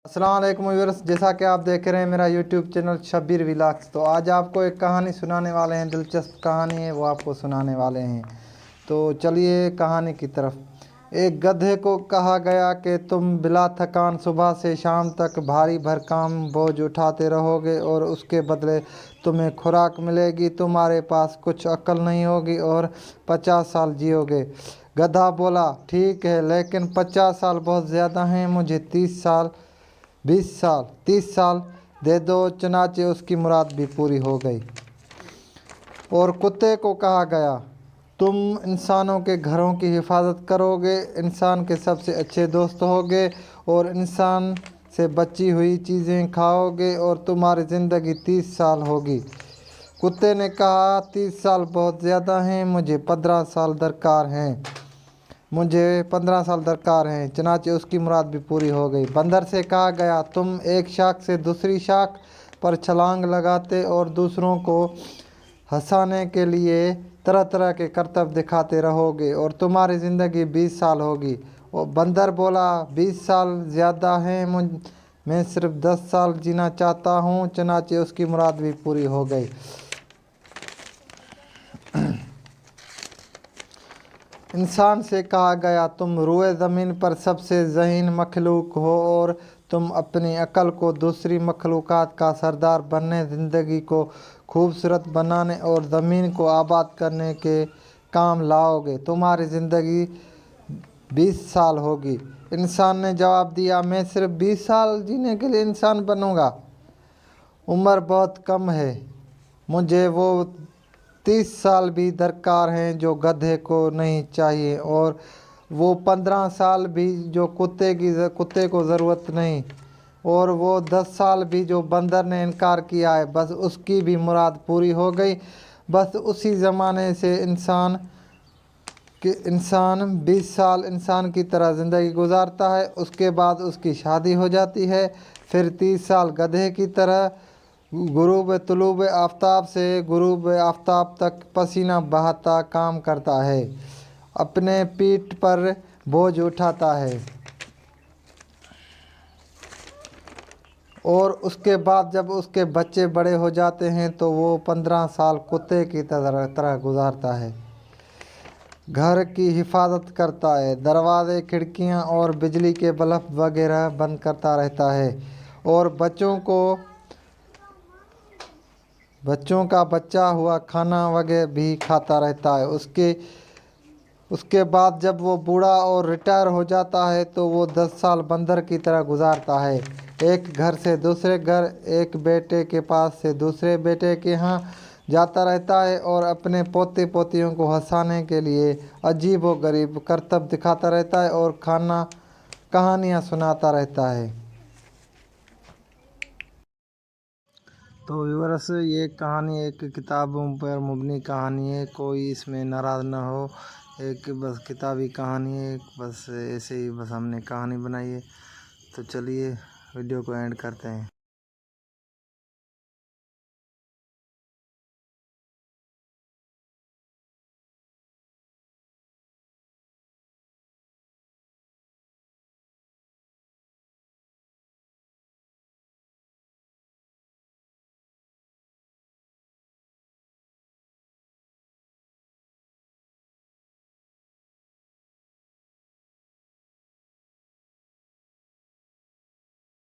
السلام علیکم ویورس، جیسا کہ آپ دیکھ رہے ہیں میرا یوٹیوب چینل شبیر ولاگس۔ تو آج آپ کو ایک کہانی سنانے والے ہیں، دلچسپ کہانی ہے، وہ آپ کو سنانے والے ہیں۔ تو چلیے کہانی کی طرف۔ ایک گدھے کو کہا گیا کہ تم بلا تھکان صبح سے شام تک بھاری بھرکام بوجھ اٹھاتے رہو گے اور اس کے بدلے تمہیں خوراک ملے گی، تمہارے پاس کچھ عقل نہیں ہوگی اور 50 سال جیو گے۔ گدھا بولا، ٹھیک ہے، لیکن 50 سال بہت زیادہ ہیں، مجھے 30 سال دے دو۔ چنانچہ اس کی مراد بھی پوری ہو گئی۔ اور کتے کو کہا گیا، تم انسانوں کے گھروں کی حفاظت کرو گے، انسان کے سب سے اچھے دوست ہوگے اور انسان سے بچی ہوئی چیزیں کھاؤ گے اور تمہاری زندگی 30 سال ہوگی۔ کتے نے کہا، 30 سال بہت زیادہ ہیں، مجھے 15 سال درکار ہیں۔ چنانچہ اس کی مراد بھی پوری ہو گئی۔ بندر سے کہا گیا، تم ایک شاخ سے دوسری شاخ پر چھلانگ لگاتے اور دوسروں کو ہنسانے کے لیے طرح طرح کے کرتب دکھاتے رہو گے اور تمہاری زندگی 20 سال ہوگی۔ اور بندر بولا، 20 سال زیادہ ہیں، میں صرف 10 سال جینا چاہتا ہوں۔ چنانچہ اس کی مراد بھی پوری ہو گئی۔ انسان سے کہا گیا، تم روئے زمین پر سب سے ذہین مخلوق ہو اور تم اپنی عقل کو دوسری مخلوقات کا سردار بننے، زندگی کو خوبصورت بنانے اور زمین کو آباد کرنے کے کام لاؤ گے۔ تمہاری زندگی 20 سال ہوگی۔ انسان نے جواب دیا، میں صرف 20 سال جینے کے لیے انسان بنوں گا، عمر بہت کم ہے، مجھے وہ 30 سال بھی درکار ہیں جو گدھے کو نہیں چاہیے، اور وہ 15 سال بھی جو کتے کو ضرورت نہیں، اور وہ 10 سال بھی جو بندر نے انکار کیا ہے۔ بس اس کی بھی مراد پوری ہو گئی۔ بس اسی زمانے سے انسان 20 سال انسان کی طرح زندگی گزارتا ہے، اس کے بعد اس کی شادی ہو جاتی ہے، پھر 30 سال گدھے کی طرح طلوع آفتاب سے غروب آفتاب تک پسینہ بہاتا کام کرتا ہے، اپنے پیٹھ پر بوجھ اٹھاتا ہے، اور اس کے بعد جب اس کے بچے بڑے ہو جاتے ہیں تو وہ 15 سال کتے کی طرح گزارتا ہے، گھر کی حفاظت کرتا ہے، دروازے، کھڑکیاں اور بجلی کے بلب وغیرہ بند کرتا رہتا ہے، اور بچوں کا بچا ہوا کھانا وغیرہ بھی کھاتا رہتا ہے۔ اس کے بعد جب وہ بوڑھا اور ریٹائر ہو جاتا ہے تو وہ 10 سال بندر کی طرح گزارتا ہے، ایک گھر سے دوسرے گھر، ایک بیٹے کے پاس سے دوسرے بیٹے کے ہاں جاتا رہتا ہے اور اپنے پوتے پوتیوں کو ہنسانے کے لیے عجیب و غریب کرتب دکھاتا رہتا ہے اور کہانیاں سناتا رہتا ہے۔ تو ویورس، یہ کہانی ایک کتابوں پر مبنی کہانی ہے، کوئی اس میں ناراض نہ ہو، ایک بس کتابی کہانی ہے، بس ایسے ہی بس ہم نے کہانی بنائی ہے۔ تو چلیے ویڈیو کو اینڈ کرتے ہیں۔